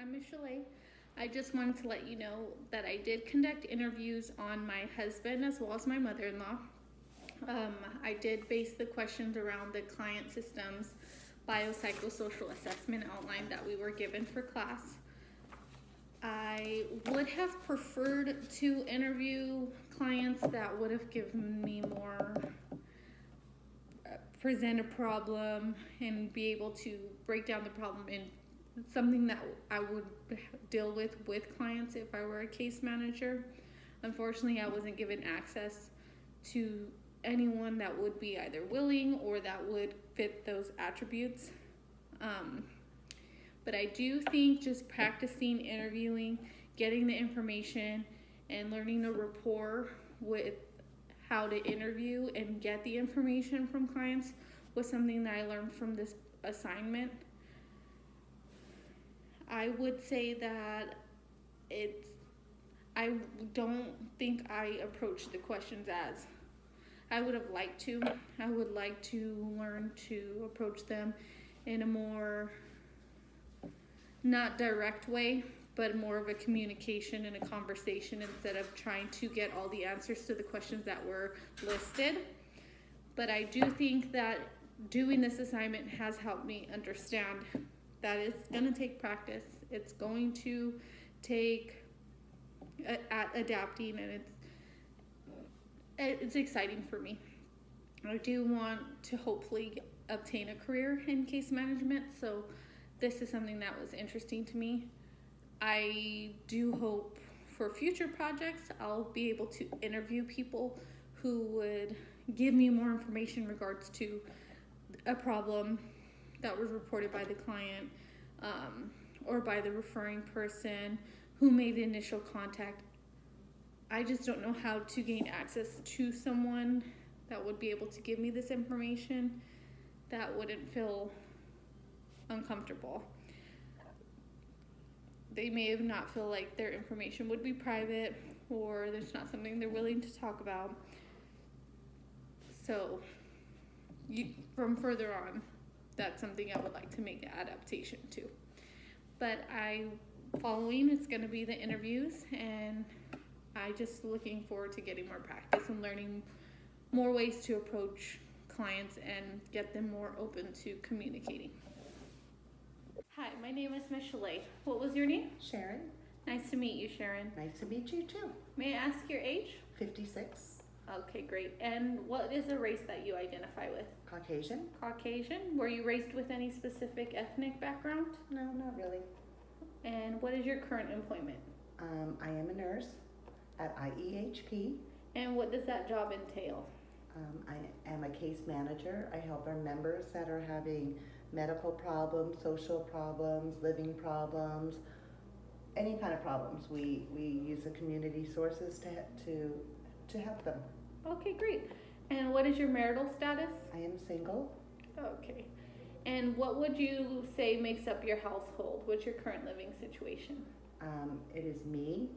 I'm Michelle. I just wanted to let you know that I did conduct interviews on my husband as well as my mother-in-law. I did base the questions around the client systems biopsychosocial assessment outline that we were given for class. I would have preferred to interview clients that would have given me more, present a problem and be able to break down the problem in something that I would deal with clients if I were a case manager. Unfortunately, I wasn't given access to anyone that would be either willing or that would fit those attributes. But I do think just practicing interviewing, getting the information, and learning a rapport with how to interview and get the information from clients was something that I learned from this assignment. I would say that I don't think I approached the questions as I would have liked to. I would like to learn to approach them in a more, not direct way, but more of a communication and a conversation instead of trying to get all the answers to the questions that were listed. But I do think that doing this assignment has helped me understand that it's going to take practice. It's going to take adapting, and it's exciting for me. I do want to hopefully obtain a career in case management, so this is something that was interesting to me. I do hope for future projects I'll be able to interview people who would give me more information in regards to a problem that was reported by the client or by the referring person who made the initial contact. I just don't know how to gain access to someone that would be able to give me this information that wouldn't feel uncomfortable. They may have not feel like their information would be private, or there's not something they're willing to talk about. So from further on, that's something I would like to make an adaptation to. But following it's going to be the interviews, and I just looking forward to getting more practice and learning more ways to approach clients and get them more open to communicating. Hi, my name is Michelle. What was your name? Sharon. Nice to meet you, Sharon. Nice to meet you too. May I ask your age? 56. Okay, great. And what is the race that you identify with? Caucasian? Caucasian. Were you raised with any specific ethnic background? No, not really. And what is your current employment? I am a nurse at IEHP. And what does that job entail? I am a case manager. I help our members that are having medical problems, social problems, living problems, any kind of problems. We use the community sources to help them. Okay, great. And what is your marital status? I am single. Okay. And what would you say makes up your household? What's your current living situation? It is me,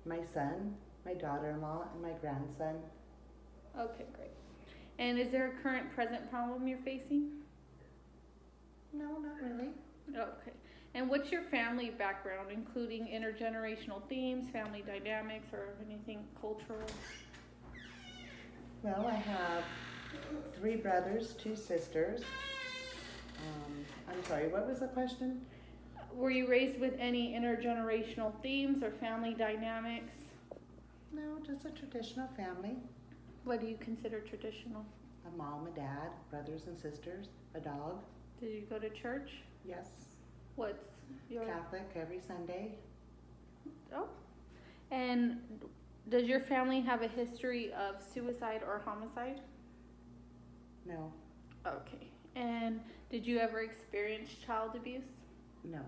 my son, my daughter-in-law, and my grandson. Okay, great. And is there a current present problem you're facing? No, not really. Okay. And what's your family background, including intergenerational themes, family dynamics, or anything cultural? Well, I have 3 brothers, 2 sisters. I'm sorry, what was the question? Were you raised with any intergenerational themes or family dynamics? No, just a traditional family. What do you consider traditional? A mom, a dad, brothers and sisters, a dog. Did you go to church? Yes. What's your... Catholic every Sunday. Oh. And does your family have a history of suicide or homicide? No. Okay. And did you ever experience child abuse? No.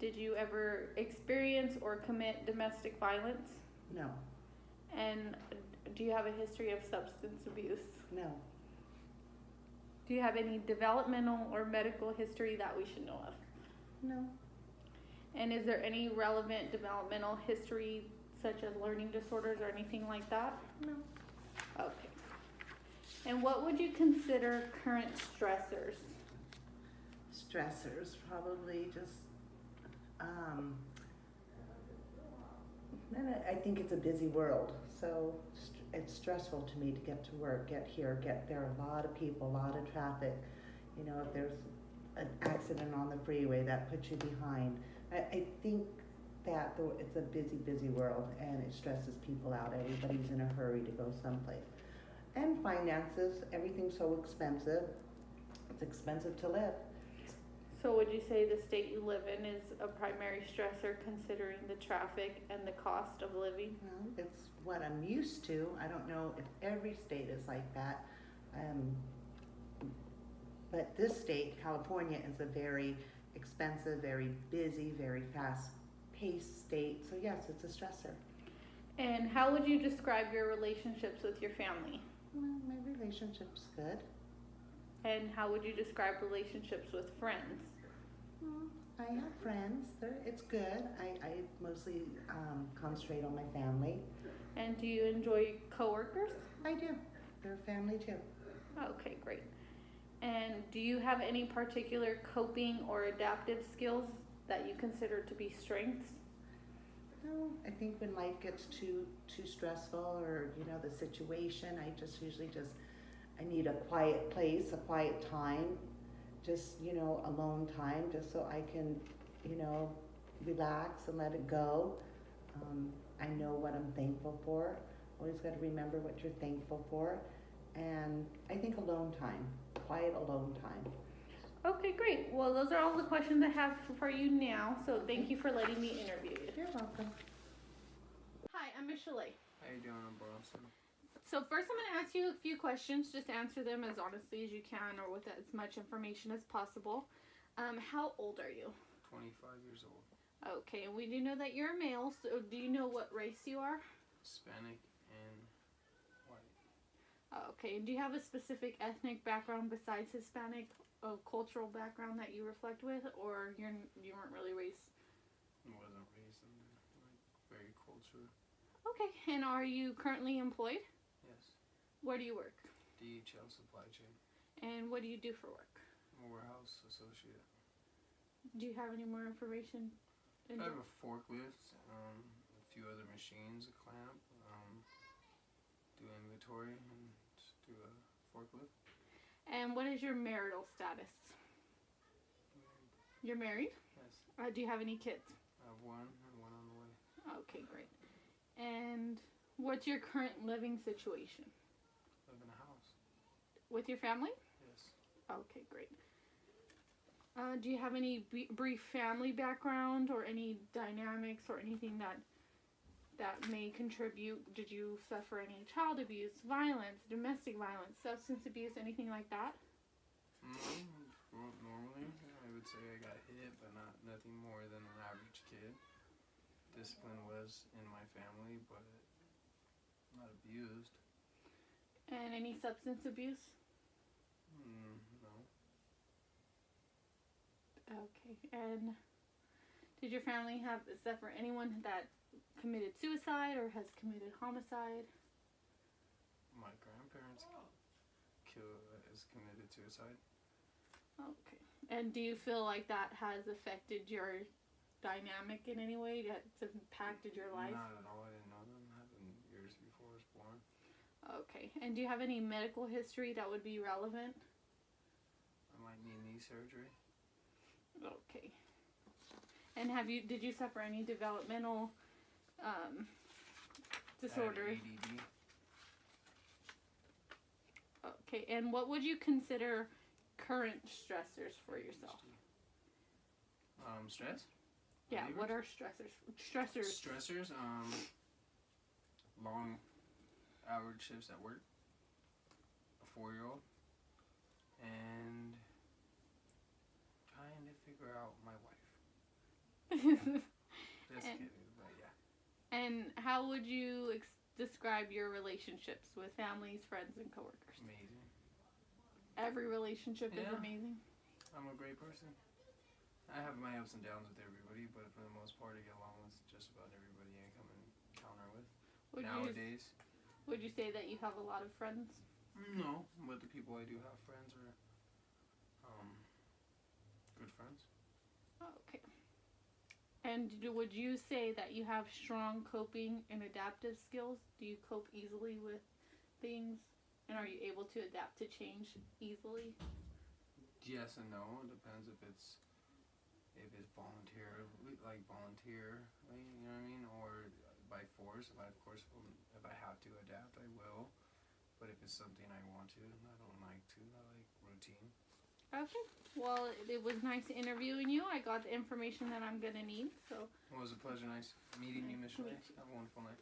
Did you ever experience or commit domestic violence? No. And do you have a history of substance abuse? No. Do you have any developmental or medical history that we should know of? No. And is there any relevant developmental history such as learning disorders or anything like that? No. Okay. And what would you consider current stressors? Stressors, probably just And I think it's a busy world, so it's stressful to me to get to work, get here, get there. A lot of people, a lot of traffic. You know, if there's an accident on the freeway, that puts you behind. I think that though it's a busy, busy world, and it stresses people out. Everybody's in a hurry to go someplace. And finances, everything's so expensive. It's expensive to live. So would you say the state you live in is a primary stressor considering the traffic and the cost of living? Well, it's what I'm used to. I don't know if every state is like that. But this state, California, is a very expensive, very busy, very fast-paced state. So yes, it's a stressor. And how would you describe your relationships with your family? Well, my relationship's good. And how would you describe relationships with friends? Well, I have friends. It's good. I mostly concentrate on my family. And do you enjoy coworkers? I do. They're family too. Okay, great. And do you have any particular coping or adaptive skills that you consider to be strengths? No, I think when life gets too stressful, or you know, the situation, I need a quiet place, a quiet time, just, you know, alone time, just so I can, you know, relax and let it go. I know what I'm thankful for. Always got to remember what you're thankful for. And I think alone time, quiet alone time. Okay, great. Well, those are all the questions I have for you now. So thank you for letting me interview you. You're welcome. Hi, I'm Miss Chalet. How you doing? I'm Bronson. So first I'm going to ask you a few questions. Just answer them as honestly as you can or with as much information as possible. How old are you? 25 years old. Okay, and we do know that you're a male, so do you know what race you are? Hispanic and white. Okay, and do you have a specific ethnic background besides Hispanic, a cultural background that you reflect with, or you weren't really raised? Wasn't raised in like very culture. Okay, and are you currently employed? Yes. Where do you work? DHL supply chain. And what do you do for work? I'm a warehouse associate. Do you have any more information? I have a forklift, a few other machines, a clamp, do inventory, and just do a forklift. And what is your marital status? You're married? Yes. Do you have any kids? I have one and one on the way. Okay, great. And what's your current living situation? Live in a house. With your family? Yes. Okay, great. Do you have any brief family background or any dynamics or anything that may contribute? Did you suffer any child abuse, violence, domestic violence, substance abuse, anything like that? Normally, I would say I got hit, but nothing more than an average kid. Discipline was in my family, but not abused. And any substance abuse? No. Okay. And did your family suffer anyone that committed suicide or has committed homicide? My grandparents committed suicide. Okay. And do you feel like that has affected your dynamic in any way? That's impacted your life? Not at all. I didn't know them. Happened years before I was born. Okay. And do you have any medical history that would be relevant? I might need knee surgery. Okay. And did you suffer any developmental disorder? I had ADD. Okay. And what would you consider current stressors for yourself? Stress? Yeah, Relievers? what are stressors? Stressors, long hour shifts at work, a 4-year-old, and trying to figure out my wife. Just kidding, but yeah. And how would you describe your relationships with families, friends, and coworkers? Amazing. Every relationship is Yeah. amazing. I'm a great person. I have my ups and downs with everybody, but for the most part, I get along with just about everybody I come and encounter with. Nowadays. Would you say that you have a lot of friends? No, but the people I do have friends are good friends. Oh, okay. And would you say that you have strong coping and adaptive skills? Do you cope easily with things? And are you able to adapt to change easily? Yes and no. It depends if it's volunteer, you know what I mean, or by force. If I have to adapt, I will. But if it's something I want to, I don't like to. I like routine. Okay. Well, it was nice interviewing you. I got the information that I'm gonna need. So. Well, it was a pleasure. Nice meeting you, Miss Ray. Have a wonderful night.